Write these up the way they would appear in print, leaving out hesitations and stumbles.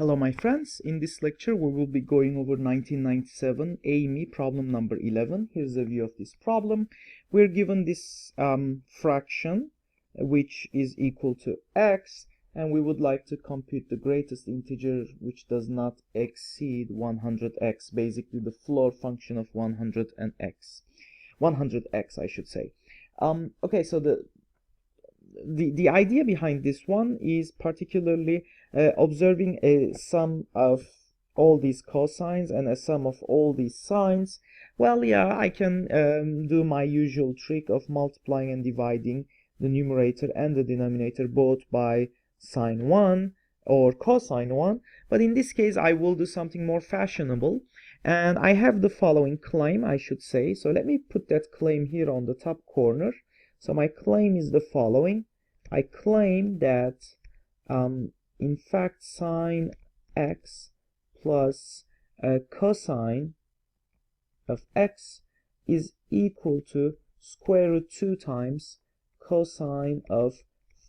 Hello my friends, in this lecture we will be going over 1997 AIME problem number 11. Here's a view of this problem. We're given this fraction which is equal to x, and we would like to compute the greatest integer which does not exceed 100x, basically the floor function of 100x I should say. Okay, so the idea behind this one is particularly observing a sum of all these cosines and a sum of all these sines. Well, yeah, I can do my usual trick of multiplying and dividing the numerator and the denominator both by sine 1 or cosine 1, but in this case I will do something more fashionable, and I have the following claim, I should say. So let me put that claim here on the top corner. So my claim is the following. I claim that in fact sine x plus cosine of x is equal to square root 2 times cosine of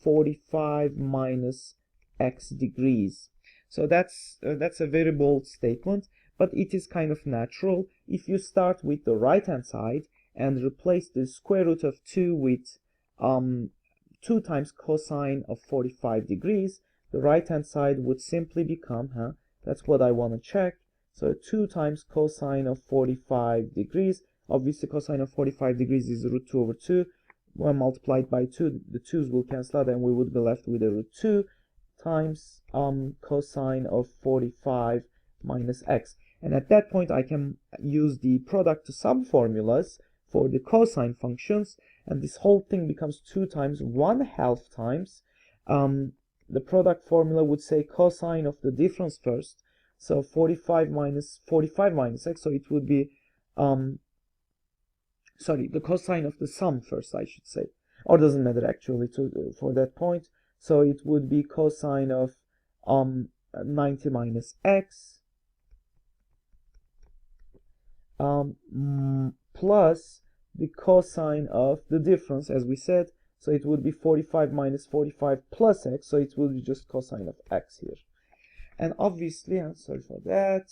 45 minus x degrees. So that's a very bold statement, but it is kind of natural. If you start with the right hand side and replace the square root of 2 with 2 times cosine of 45 degrees, the right hand side would simply become, that's what I want to check. So 2 times cosine of 45 degrees, obviously cosine of 45 degrees is root 2 over 2, when multiplied by 2, the 2's will cancel out and we would be left with a root 2 times cosine of 45 minus x. And at that point I can use the product to sum formulas for the cosine functions, and this whole thing becomes 2 times 1/2 times the product formula would say cosine of the difference first, so 45 minus x, so it would be sorry, the cosine of the sum first, I should say, or doesn't matter actually for that point. So it would be cosine of 90 minus x plus the cosine of the difference, as we said. So it would be 45 minus 45 plus x, so it will be just cosine of x here. And obviously, I'm sorry for that,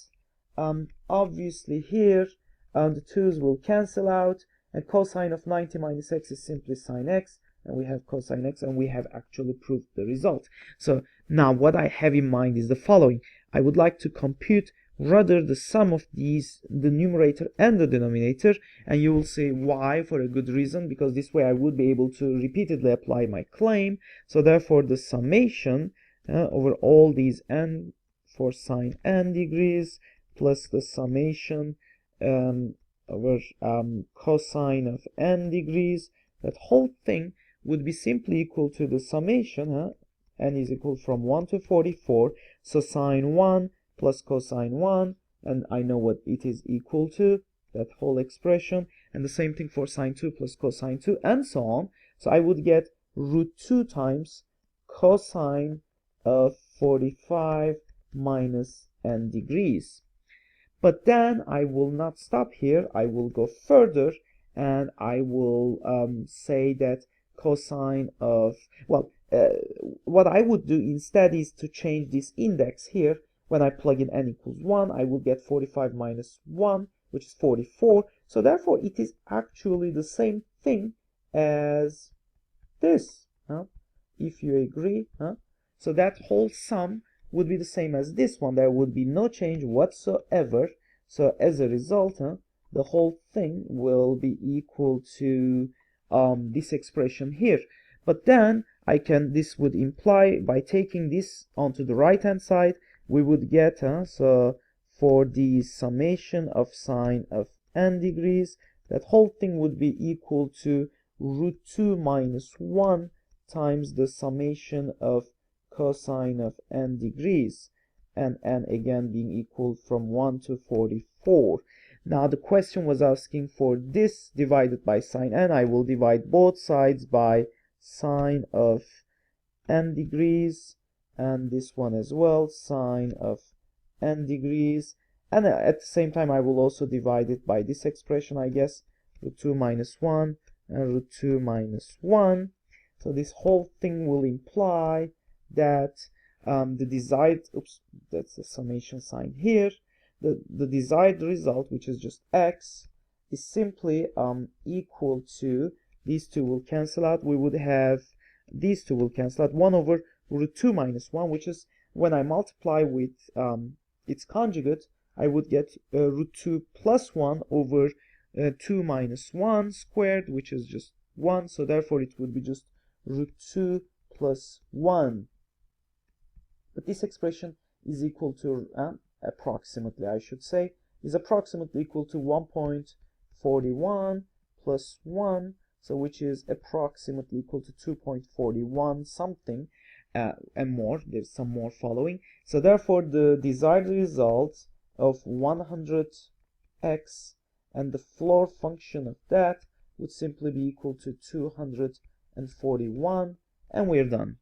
obviously here the 2's will cancel out, and cosine of 90 minus x is simply sine x, and we have cosine x, and we have actually proved the result. So now what I have in mind is the following. I would like to compute rather the sum of these, the numerator and the denominator, and you will see why, for a good reason, because this way I would be able to repeatedly apply my claim. So therefore the summation over all these n for sine n degrees plus the summation over cosine of n degrees, that whole thing would be simply equal to the summation, n is equal from 1 to 44, so sine 1 plus cosine 1, and I know what it is equal to, that whole expression, and the same thing for sine 2 plus cosine 2, and so on. So I would get root 2 times cosine of 45 minus n degrees. But then I will not stop here. I will go further, and I will say that cosine of, well, what I would do instead is to change this index here. When I plug in n equals 1, I will get 45 minus 1, which is 44. So therefore, it is actually the same thing as this, if you agree. So that whole sum would be the same as this one. There would be no change whatsoever. So as a result, the whole thing will be equal to this expression here. But then this would imply, by taking this onto the right hand side, we would get, so for the summation of sine of n degrees, that whole thing would be equal to root 2 minus 1 times the summation of cosine of n degrees, and n again being equal from 1 to 44. Now the question was asking for this divided by sine n. I will divide both sides by sine of n degrees, and this one as well, sine of n degrees, and at the same time I will also divide it by this expression, I guess, root 2 minus 1 and root 2 minus 1. So this whole thing will imply that the desired, oops, that's the summation sign here, the desired result, which is just x, is simply equal to, these two will cancel out, we would have, these two will cancel out, 1 over root 2 minus 1, which is, when I multiply with its conjugate, I would get root 2 plus 1 over 2 minus 1 squared, which is just 1, so therefore it would be just root 2 plus 1. But this expression is equal to, approximately I should say, is approximately equal to 1.41 plus 1, so which is approximately equal to 2.41 something, and more, there's some more following. So therefore the desired result of 100x and the floor function of that would simply be equal to 241, and we're done.